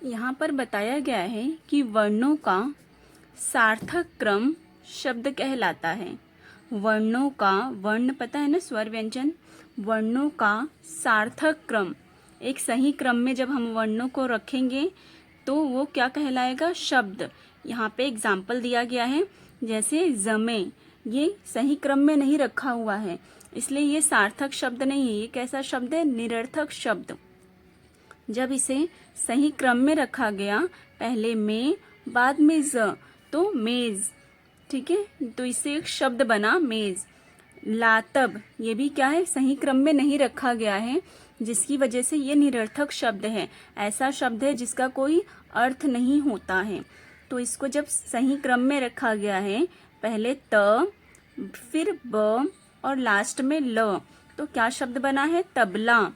यहाँ पर बताया गया है कि वर्णों का सार्थक क्रम शब्द कहलाता है। वर्णों का, वर्ण पता है ना, स्वर व्यंजन, वर्णों का सार्थक क्रम, एक सही क्रम में जब हम वर्णों को रखेंगे तो वो क्या कहलाएगा? शब्द। यहाँ पे एग्जाम्पल दिया गया है, जैसे जमे, ये सही क्रम में नहीं रखा हुआ है, इसलिए ये सार्थक शब्द नहीं है। ये कैसा शब्द है? निरर्थक शब्द। जब इसे सही क्रम में रखा गया, पहले में बाद में ज, तो मेज, ठीक है, तो इससे एक शब्द बना मेज। लातब, ये भी क्या है? सही क्रम में नहीं रखा गया है, जिसकी वजह से ये निरर्थक शब्द है। ऐसा शब्द है जिसका कोई अर्थ नहीं होता है। तो इसको जब सही क्रम में रखा गया है, पहले त, फिर ब और लास्ट में ल, तो क्या शब्द बना है? तबला।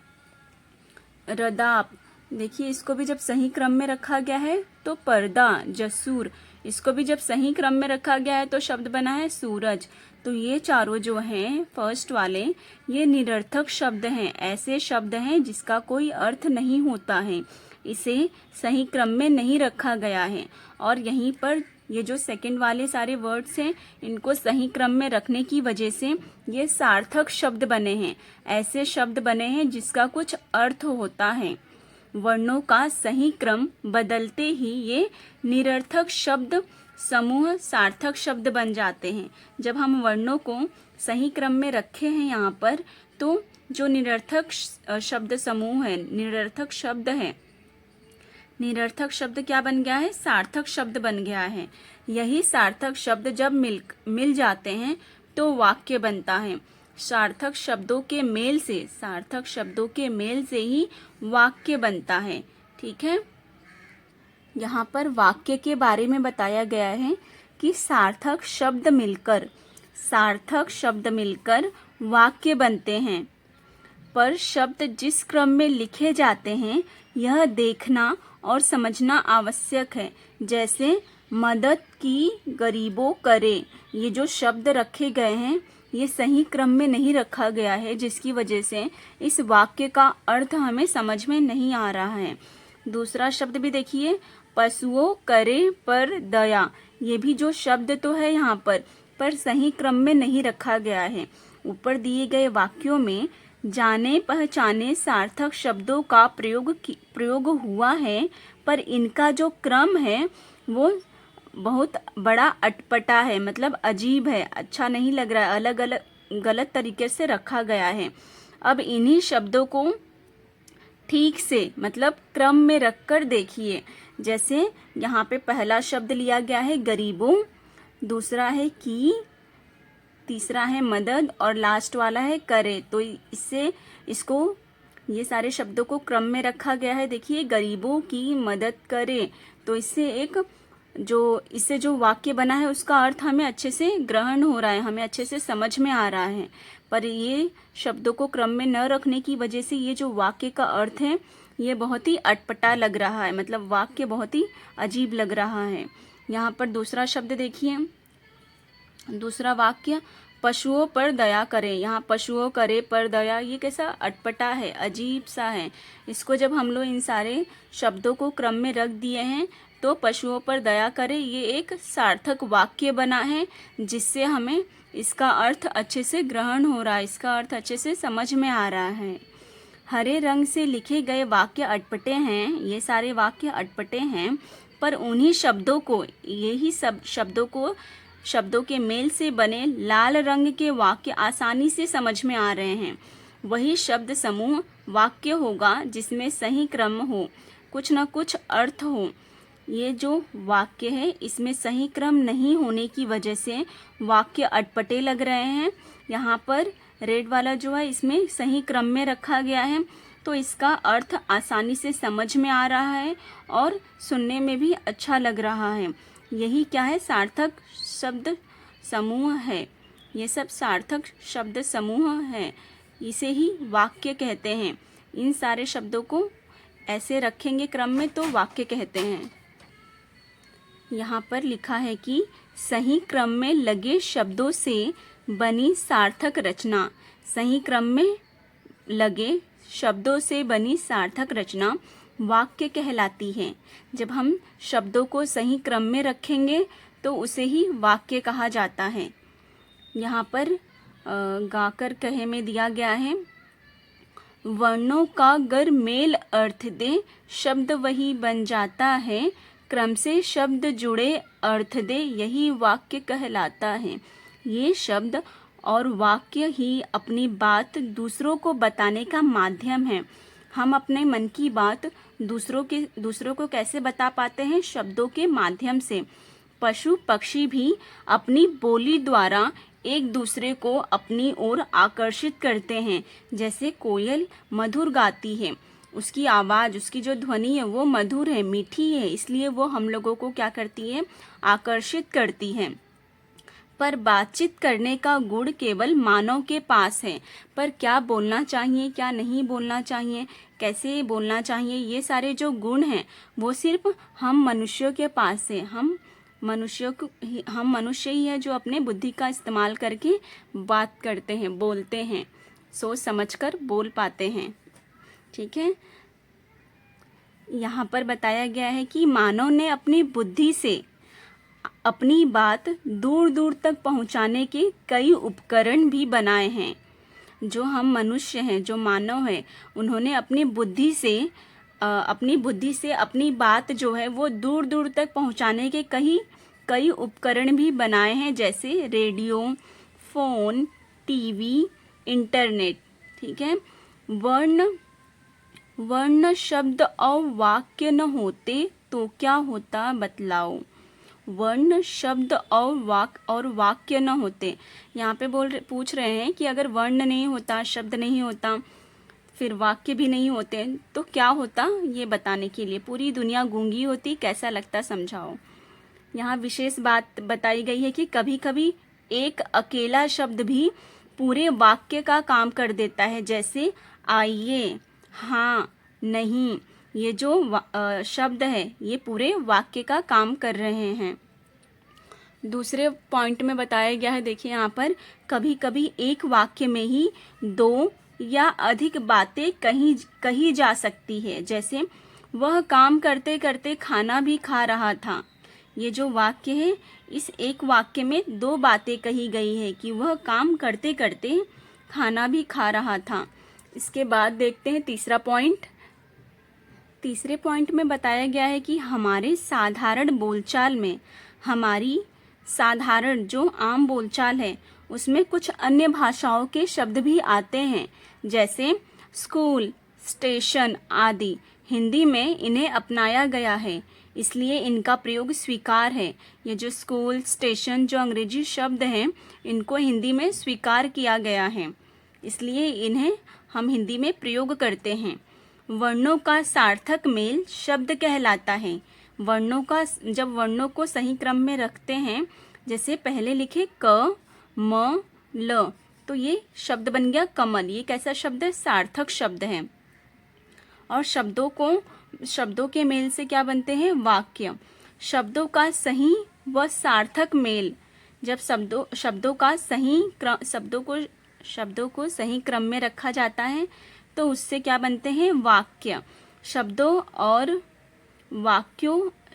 रदाप, देखिए इसको भी जब सही क्रम में रखा गया है तो पर्दा। जसूर, इसको भी जब सही क्रम में रखा गया है तो शब्द बना है सूरज। तो ये चारों जो हैं फर्स्ट वाले, ये निरर्थक शब्द हैं, ऐसे शब्द हैं जिसका कोई अर्थ नहीं होता है, इसे सही क्रम में नहीं रखा गया है। और यहीं पर ये जो सेकंड वाले सारे वर्ड्स हैं, इनको सही क्रम में रखने की वजह से ये सार्थक शब्द बने हैं, ऐसे शब्द बने हैं जिसका कुछ अर्थ होता है। वर्णों का सही क्रम बदलते ही ये निरर्थक शब्द समूह सार्थक शब्द बन जाते हैं। जब हम वर्णों को सही क्रम में रखे हैं यहाँ पर, तो जो निरर्थक शब्द समूह है, निरर्थक शब्द है, निरर्थक शब्द क्या बन गया है? सार्थक शब्द बन गया है। यही सार्थक शब्द जब मिल जाते हैं तो वाक्य बनता है। सार्थक शब्दों के मेल से, सार्थक शब्दों के मेल से ही वाक्य बनता है, ठीक है। यहाँ पर वाक्य के बारे में बताया गया है कि सार्थक शब्द मिलकर वाक्य बनते हैं, पर शब्द जिस क्रम में लिखे जाते हैं यह देखना और समझना आवश्यक है। जैसे मदद की गरीबों करे, ये जो शब्द रखे गए हैं ये सही क्रम में नहीं रखा गया है, जिसकी वजह से इस वाक्य का अर्थ हमें समझ में नहीं आ रहा है। दूसरा शब्द भी देखिए, पशुओं करे पर दया, ये भी जो शब्द तो है यहाँ पर सही क्रम में नहीं रखा गया है। ऊपर दिए गए वाक्यों में जाने पहचाने सार्थक शब्दों का प्रयोग हुआ है, पर इनका जो क्रम है वो बहुत बड़ा अटपटा है, मतलब अजीब है, अच्छा नहीं लग रहा है, अलग अलग गलत तरीके से रखा गया है। अब इन्हीं शब्दों को ठीक से, मतलब क्रम में रखकर देखिए। जैसे यहाँ पे पहला शब्द लिया गया है गरीबों, दूसरा है की, तीसरा है मदद और लास्ट वाला है करे। तो इसको ये सारे शब्दों को क्रम में रखा गया है। देखिए, गरीबों की मदद करे, तो इससे जो वाक्य बना है उसका अर्थ हमें अच्छे से ग्रहण हो रहा है, हमें अच्छे से समझ में आ रहा है। पर ये शब्दों को क्रम में न रखने की वजह से ये जो वाक्य का अर्थ है ये बहुत ही अटपटा लग रहा है, मतलब वाक्य बहुत ही अजीब लग रहा है। यहाँ पर दूसरा शब्द देखिए, दूसरा वाक्य, पशुओं पर दया करें। यहाँ पशुओं करे पर दया, ये कैसा अटपटा है, अजीब सा है। इसको जब हम लोग इन सारे शब्दों को क्रम में रख दिए हैं तो पशुओं पर दया करें ये एक सार्थक वाक्य बना है, जिससे हमें इसका अर्थ अच्छे से ग्रहण हो रहा है, इसका अर्थ अच्छे से समझ में आ रहा है। हरे रंग से लिखे गए वाक्य अटपटे हैं, ये सारे वाक्य अटपटे हैं, पर उन्हीं शब्दों को, यही सब शब्दों के मेल से बने लाल रंग के वाक्य आसानी से समझ में आ रहे हैं। वही शब्द समूह वाक्य होगा जिसमें सही क्रम हो, कुछ न कुछ अर्थ हो। ये जो वाक्य है इसमें सही क्रम नहीं होने की वजह से वाक्य अटपटे लग रहे हैं। यहाँ पर रेड वाला जो है इसमें सही क्रम में रखा गया है, तो इसका अर्थ आसानी से समझ में आ रहा है और सुनने में भी अच्छा लग रहा है। यही क्या है? सार्थक शब्द समूह है। ये सब सार्थक शब्द समूह है, इसे ही वाक्य कहते हैं। इन सारे शब्दों को ऐसे रखेंगे क्रम में तो वाक्य कहते हैं। यहाँ पर लिखा है कि सही क्रम में लगे शब्दों से बनी सार्थक रचना। सही क्रम में लगे शब्दों से बनी सार्थक रचना वाक्य कहलाती है। जब हम शब्दों को सही क्रम में रखेंगे तो उसे ही वाक्य कहा जाता है। यहाँ पर गाकर कहे में दिया गया है, वर्णों का गर मेल अर्थ दे, शब्द वही बन जाता है, क्रम से शब्द जुड़े अर्थ दे, यही वाक्य कहलाता है। ये शब्द और वाक्य ही अपनी बात दूसरों को बताने का माध्यम है। हम अपने मन की बात दूसरों को कैसे बता पाते हैं? शब्दों के माध्यम से। पशु पक्षी भी अपनी बोली द्वारा एक दूसरे को अपनी ओर आकर्षित करते हैं। जैसे कोयल मधुर गाती है, उसकी आवाज़, उसकी जो ध्वनि है वो मधुर है, मीठी है, इसलिए वो हम लोगों को क्या करती है? आकर्षित करती है। पर बातचीत करने का गुण केवल मानव के पास है। पर क्या बोलना चाहिए, क्या नहीं बोलना चाहिए, कैसे बोलना चाहिए, ये सारे जो गुण हैं वो सिर्फ हम मनुष्यों के पास है। हम मनुष्य ही है जो अपने बुद्धि का इस्तेमाल करके बात करते हैं, बोलते हैं, सोच समझकर बोल पाते हैं। ठीक है, यहाँ पर बताया गया है कि मानव ने अपनी बुद्धि से अपनी बात दूर दूर तक पहुँचाने के कई उपकरण भी बनाए हैं। जो हम मनुष्य हैं, जो मानव हैं, उन्होंने अपनी बुद्धि से अपनी बात जो है वो दूर दूर तक पहुंचाने के कई उपकरण भी बनाए हैं। जैसे रेडियो, फ़ोन, टीवी, इंटरनेट। ठीक है, वर्ण शब्द और वाक्य न होते तो क्या होता बतलाओ। वर्ण शब्द और वाक्य न होते, यहाँ पे पूछ रहे हैं कि अगर वर्ण नहीं होता, शब्द नहीं होता, फिर वाक्य भी नहीं होते तो क्या होता, ये बताने के लिए। पूरी दुनिया गूंगी होती, कैसा लगता समझाओ। यहाँ विशेष बात बताई गई है कि कभी कभी एक अकेला शब्द भी पूरे वाक्य का काम कर देता है। जैसे आइए, हाँ, नहीं, ये जो शब्द है ये पूरे वाक्य का काम कर रहे हैं। दूसरे पॉइंट में बताया गया है, देखिए यहाँ पर, कभी कभी एक वाक्य में ही दो या अधिक बातें कही जा सकती है। जैसे वह काम करते करते खाना भी खा रहा था। ये जो वाक्य है, इस एक वाक्य में दो बातें कही गई है कि वह काम करते करते खाना भी खा रहा था। इसके बाद देखते हैं तीसरा पॉइंट। तीसरे पॉइंट में बताया गया है कि हमारे साधारण बोलचाल में, हमारी साधारण जो आम बोलचाल है उसमें कुछ अन्य भाषाओं के शब्द भी आते हैं। जैसे स्कूल, स्टेशन आदि। हिंदी में इन्हें अपनाया गया है, इसलिए इनका प्रयोग स्वीकार है। ये जो स्कूल, स्टेशन जो अंग्रेजी शब्द हैं, इनको हिंदी में स्वीकार किया गया है, इसलिए इन्हें हम हिंदी में प्रयोग करते हैं। वर्णों का सार्थक मेल शब्द कहलाता है। जब वर्णों को सही क्रम में रखते हैं, जैसे पहले लिखे क, म, ल, तो ये शब्द बन गया कमल। ये कैसा शब्द है? सार्थक शब्द है। और शब्दों के मेल से क्या बनते हैं? वाक्य। शब्दों का सही व सार्थक मेल, जब शब्दों को सही क्रम में रखा जाता है तो उससे क्या बनते हैं? वाक्य।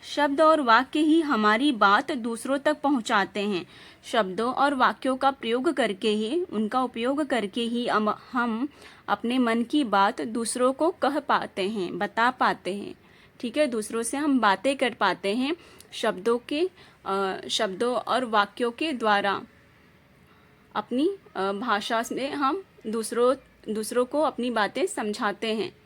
शब्द और वाक्य ही हमारी बात दूसरों तक पहुंचाते हैं। शब्दों और वाक्यों का उनका उपयोग करके ही हम अपने मन की बात दूसरों को कह पाते हैं, बता पाते हैं। ठीक है, दूसरों से हम बातें कर पाते हैं शब्दों और वाक्यों के द्वारा। अपनी भाषा में हम दूसरों को अपनी बातें समझाते हैं।